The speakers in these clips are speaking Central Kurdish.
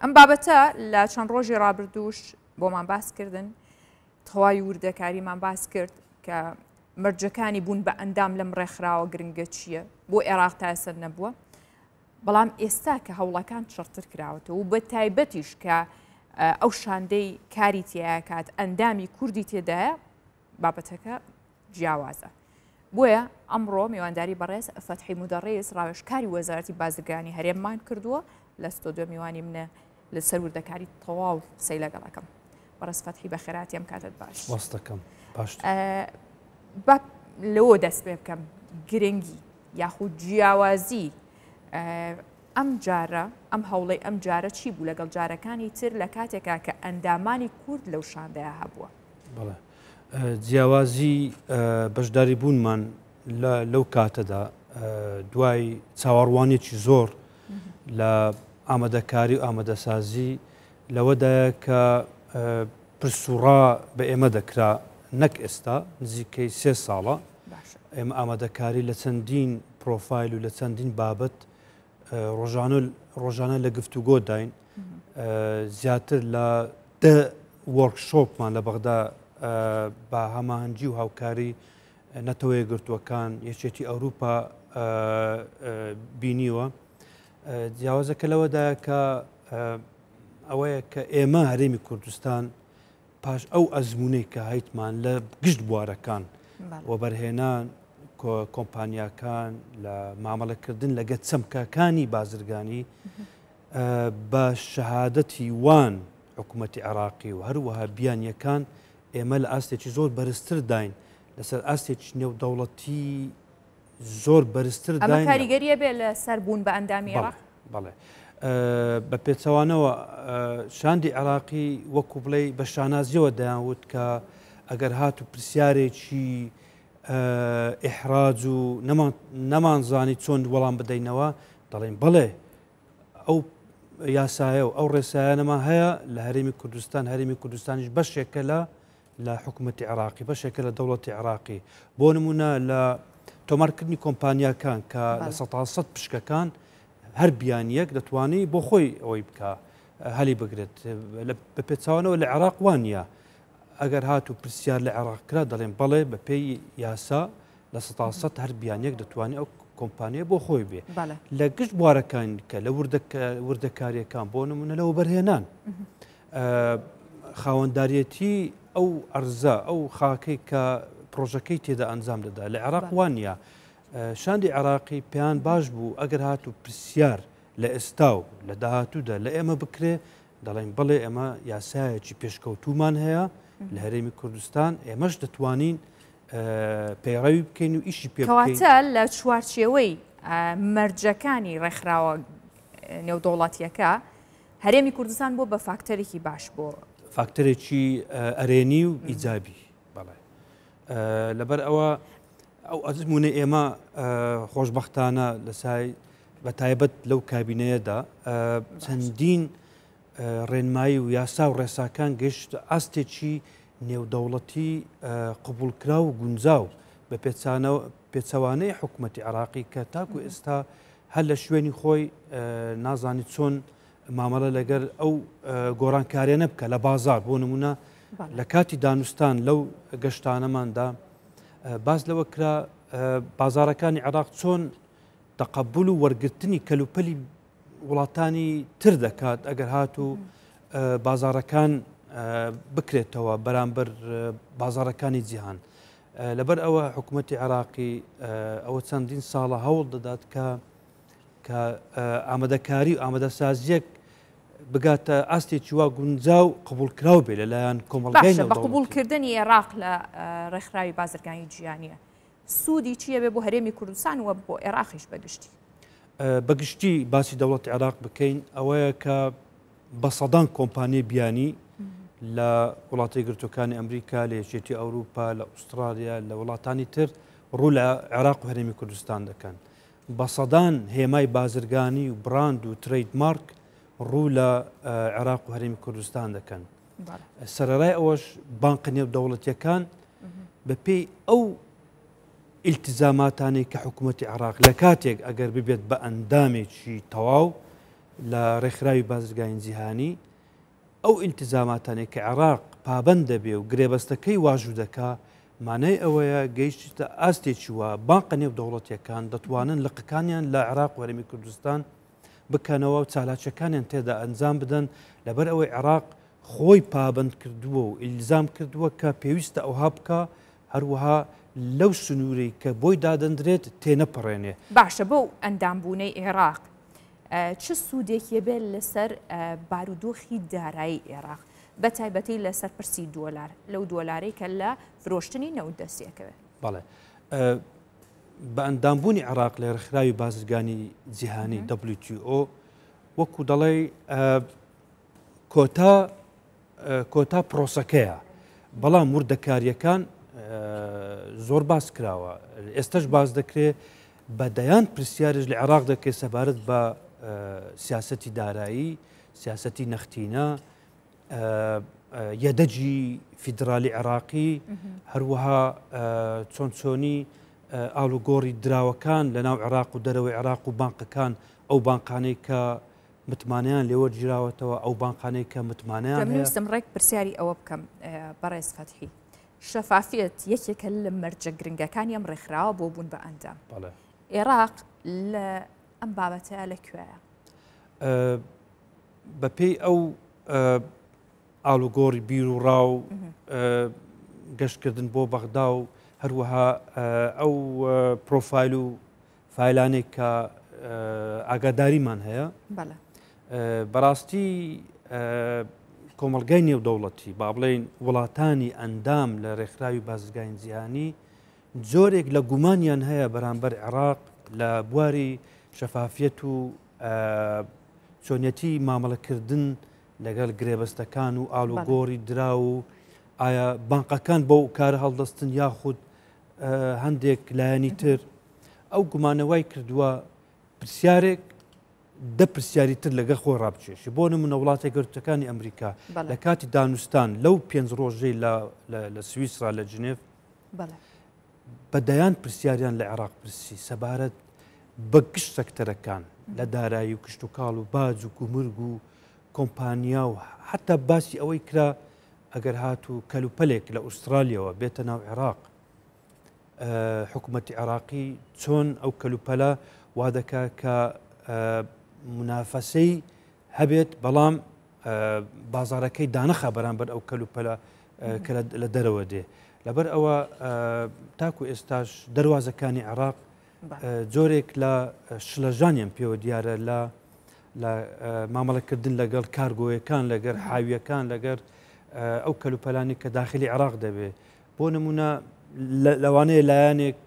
ئەم بابەتە لە چەند ڕۆژی ڕابردووش بۆمان باس کردن تەواوی وردەکاریمان باس کرد کە مەرجەکانی بوون بە ئەندام لەم ڕێکخراوە گرنگە چییە بۆ عێراق تا ئێستا نەبووە بەڵام ئێستا کە هەوڵەکان چڕتر کراوەتەوە و بە تایبەتیش کە ئەو شاندەی کاری تایە کات ئەندامی کوردی تێدایە بابەتەکە جیاوازە بۆیە ئەمڕۆ میوانداری بەڕێز فەتحی مودەڕێز ڕاوێژکاری وەزارەتی بازرگانی هەرێممان کردووە لە ستۆدیۆ میوانی منە لەسەر وردەکاری تەواو قسەی لەگەڵەکەم بەڕێز فەتحی بە خێراتی ئەم کاتت باش وەستەکەم باش لەوە دەست پێ بکەم گرنگی یاخود جیاوازی ئەم جارە ئەم هەوڵەی ئەم جارە چی بوو لەگەڵ جارەکانی تر لە کاتێکا کە ئەندامانی کورد لەو شاندەیە هەبووە بەڵێ جیاوازی بەشداری بوونمان لەو کاتەدا دوای چاوەڕوانێکی زۆر لە ئامادەکاری و ئامادەسازی لەوەدایە کە پرسوڕا بە ئێمە دەکرا نەک ئێستا نزیکەی 3 ساڵە ئێمە ئامادەکاری لە چەندین پرۆفایل و لە چەندین بابەت ڕۆژانە لە گفتوگۆ داین زیاتر لە 10 وەرکشۆپمان لە بەغدا بە هەماهەنگی و هاوکاری نەتەوە یەکگرتووەکان یەکێتی ئەوروپا بینیوە جیاوازەکە لەوەدایە کە ئەوەیە کە ئێمە هەرێمی کوردستان پاش ئەو ئەزمونەی کە هەیتمان لە گشت بوارەکان وەبەرهێنان کۆمپانیاکان لە مامەڵەکردن لەگە چەمکەکانی بازرگانی بە شەهادەتی وان حکوومەتی عێراقی و هەروەها بیانیەکان ئێمە لە ئاستێکی زۆر بەرزتر داین لەسەر ئاستێکی نێودەوڵەتی زۆر بەرزتر داین ئەمە کاریگەریە بێ لە سەر بوون بە ئەندامی عێراق بەڵێ بە پێچەوانەوە شاندی عێراقی وەکو بڵێ بە شانازیەوە دەیانوت کە ئەگەر هات و پرسیارێکی ئیحراج و نەمانزانی چۆن وەڵام بدەینەوە دەڵێن بڵێ ئەو یاسایە و ئەو ڕێسایانەمان هەیە لە هەرێمی کوردستان هەرێمی کوردستانیش بەشێکە لە حکوومەتی عێراقی بەشێکە لە دەوڵەتی عێراقی بۆ نمونە لە تۆمارکردنی کۆمپانیاکان کە لە 100 پشکەکان هەر بیانیەک دەتوانێت بۆ خۆی ئەوەی بکە هەلی بگرێت بە پێچاوانەوە لە عێراق وانە ئەگەر هات و پرسیار لە عێراقکرا دەڵێن بەڵێ بە پێی یاسا لە 100 هەر بیانیەک دەتوانێت ئەو کۆمپانیە بۆ خۆی بێ لە گشت بوارەکان کە لە وردەکاریەکان بۆ نمونە لەوە بەرهێنان خاوەنداریەتی ئەو ئەرزە ئەو خاکەی کە پرۆژەکەی تێدا ئەنجام دەدا لە عێراق وانە شاندی عێراقی پێیان باش بوو ئەگەر هات و پرسیار لە ئێستا و لە داهاتوودا لە ئێمە بکرێ دەڵێن بڵێ ئێمە یاسایەکی پێشکەوتومان هەیە لە هەرێمی کوردستان ئێمەش دەتوانین پەیڕەوی بکەین و ئیشی پێ بکەین کەواتە لە چوارچێوەی مەرجەکانی ڕێکخراوە نێودەوڵەتیەکە هەرێمی کوردستان بۆ بە فاکتەرێکی باش بۆ فاکتەرێکی ئەرێنی و ئیجابی بەڵێ لەبەر ئەوە ئەو ئەزمونە ئێمە خۆشببختانە لە سای بە تایبەت لەو کابینەیەدا چەندین ڕێنمایی و یاسا و ڕێساکان گەشت ئاستێکی نێودەوڵەتی قبولکرا و گونجاو بە پێچەوانەی حکوومەتی عێراقی کە تاکو ئێستا هەر لە شوێنی خۆی نازانی چۆن مامەڵە لەگەر ئەو گۆڕانکاریانە بکە لە بازار بۆ نمونە لە کاتی دانوستان لەو گەشتانەماندا باز لەوە کرا بازارەکانی عێراق چۆن تەقەبول و وەرگرتنی کەلوپەلی وڵاتانی تر دەکات ئەگەر هات و بازارەکان بکرێتەوە بەرامبەر بازارەکانی جیهان لەبەر ئەوە حکوومەتی عێراقی ئەوە چەندین ساڵە هەوڵ دەدات کە ئامادەکاری و ئامادەسازیەک بگاتە ئاستێکی وا گونجاو قبولکراو بێ لەلایەن کۆمەڵگەی بە قبولکردنی عێراق لە ڕێکخراوی بازرگانی جیهانیە سوودی چییە بێ بۆ هەرێمی کوردستان و بۆ عێراقیش بەگشتی بەگشتی باسی دەوڵەتی عێراق بکەین ئەوەیە کە بە سەدان کۆمپانیای بیانی لە وڵاتی گرتوەکانی ئەمریکا لە یەکێتی ئەوروپا لە ئوسترالیا لە وڵاتانی تر ڕوو لە عێراق و هەرێمی کوردستان دەکەن بە سەدان هێمای بازرگانی و براند و ترید مارک ڕوو لە عێراق و هەرێمی کوردستان دەکەن سەرەڕای ئەوەش بانقە نێودەوڵەتیەکان بە پێی ئەو ئیلتزاماتانی کە حکوومەتی عێراق لە کاتێک ئەگەر ببێت بە ئەندامێکی تەواو لە ڕێکخراوی بازرگانی جیهانی ئەو ئیلتزاماتانێک کە عێراق پابەند دەبێ و گرێبەستەکەی واژوو دەکا مانای ئەوەیە گەیشتە ئاستێکی وە بانقە نێو دەوڵەتیەکان دەتوانن لقەکانیان لە عێراق و هەرێمی کوردستان بکەنەوە و چالاکیەکانیان تێدا ئەنجام بدەن لەبەر ئەوەی عێراق خۆی پابند کردووە و ئیلزام کردووە کە پێویستە ئەوها بکە هەروەها لەو سنوورەی کە بۆی دادەندرێت تێنەپەڕێنێ. باشە بۆ ئەندامبوونەی عێراق چه سوودێکی بێت لەسەر بارودۆخی دارایی عێراق بە تایبەتی لەسەر پرسی دۆلار لەو دۆلارەی کە لە فرۆشتنی نەوت دەستیەکەوێت؟ بەڵێ بە ئەندامبوونی عێراق لە ڕێکخراوی بازرگانی جیهانی WTO وەکو دەڵێ کۆتا پرۆسەکەیە بەڵام وردەکاریەکان زۆر باس کراوە ئێستش باز دەکرێت بە دەیان پرسیارش لە عێراق دەکرێت سەبارەت بە سیاسەتی دارایی سیاسەتی نەختینە یەدەجی فیدرالی عێراقی هەروەها چۆنچۆنی ئاڵوگۆڕی دراوەکان لە ناو عێراق و دەرەوەی عێراق و بانقەکان ئەو بانقانەی کە متمانیان لێوە گیراوەتەوە ئەو بانقانەی کە متمانیان دەمویستم ڕێک پرسیاری ئەوە بکەم بەڕێز فەتحی شەفافیت یەکێکە لە مەرجە گرنگەکانی ئەم ڕێکخراوە بۆ بوون بە ئەندام عێراق لە ئەم بابەتە لەکوێیە؟ بەپێی ئەو ئاڵوگۆڕی بیر و ڕاو گەشتکردن بۆ بەغدا و هەروەها ئەو پرۆفایل و فایلانێک کە ئاگاداریمان هەیە بەڕاستی کۆمەڵگای نێودەوڵەتی با بڵێن وڵاتانی ئەندام لە ڕێکخراوی بازرگانی جیهانی جۆرێک لە گومانیان هەیە بەرامبەر عێراق لە بواری شەفافیەت و چۆنیەتی مامەڵەکردن لەگەڵ گرێبەستەکان و ئاڵوگۆڕی درا و ئایا بانقەکان بۆ کارە هەڵدەستن یاخود هەندێک لایەنی تر ئەو گومانەوەی کردووە پرسیارێک دە پرسیاری تر لەگە خۆی ڕابچێشی بۆ نمونە وڵاتە گەورەکانی ئەمریکا لە کاتی دانوستان لەو 5 ڕۆژەی لە سویسرا لە جنێف بەدەیان پرسیاریان لە عێراق پرسی سەبارەت بە گشت سەکتەرەکان لە دارایی و کشت و کاڵ و باج و کومرگ و کۆمپانیا و حتا باسی ئەوەی کرا ئەگەر هات و کەلوپەلێک لە ئوسترالیەوە بێتە ناو عێراق حکوومەتی عێراقی چۆن ئەو کەلوپەلە وا دەکا کە منافەسەی هەبێت بەڵام بازارەکەی دانەخە بەرامبەر ئەو کەلوپەلە کە لە دەرەوە دێ لەبەر ئەوە تاکو ئێستاش دەواازەکانی عێراق جۆرێک لە شلەژانیان پێوە دیارە لە مامەڵەکردن لەگەڵ کارگۆیەکان لەگەر حاویەکان لەگەر ئەو کەلوپەلانی کە داخلی عێراق دەبێت بۆ نمونە لەوانەیە لایەنێک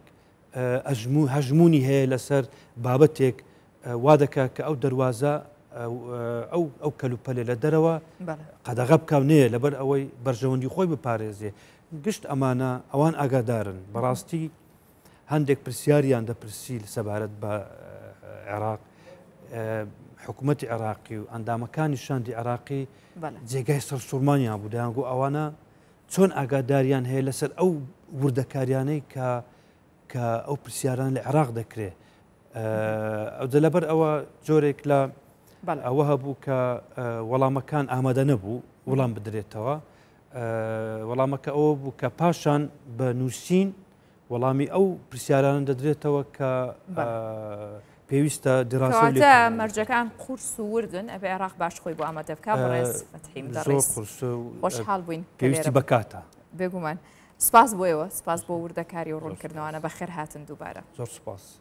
هەژمونی هەیە لەسەر بابەتێک وا دەکا کە ئەو دەواازە ئەو کەلوپەلێ لە دەرەوە قەدەغە بکاونەیە لەبەر ئەوەی بەرژەوەندی خۆی بپارێزێ گشت ئەمانە ئەوان ئاگادارن بەڕاستی هەندێک پرسیاریان دەپرسی سەبارەت بە عێراق حکوومەتی عێراقی و ئەندامەکانی شاندی عێراقی جێگای سەرسوورمانیان بوو دەیانگو ئەوانە چۆن ئاگاداریان هەیە لەسەر ئەو وردەکاریانەی کە ئەو پرسیاران لە عێراق دەکرێت ئەو لەبەر ئەوە جۆرێک لە ئەوە هەبوو کە وەڵامەکان ئامادە نەبوو وەڵام بدرێتەوە وەڵامەکە ئەوە بوو کە پاشان بە نووسین وەڵامی ئەو پرسیاران دەدرێتەوە کە پێویستە دراواتە مەرجەکان قورس و وردن ئەبێ عێراق باش خۆی بۆ ئامادە بکە بەڕێز فەتحی خۆشحاڵ بووین پێویستی بەکاتە بێگومان سپاس بۆیەوە سپاس بۆ وردەکاری و ڕوونکردنەوەانە بەخێر هاتن دووبارە زۆر سپاس.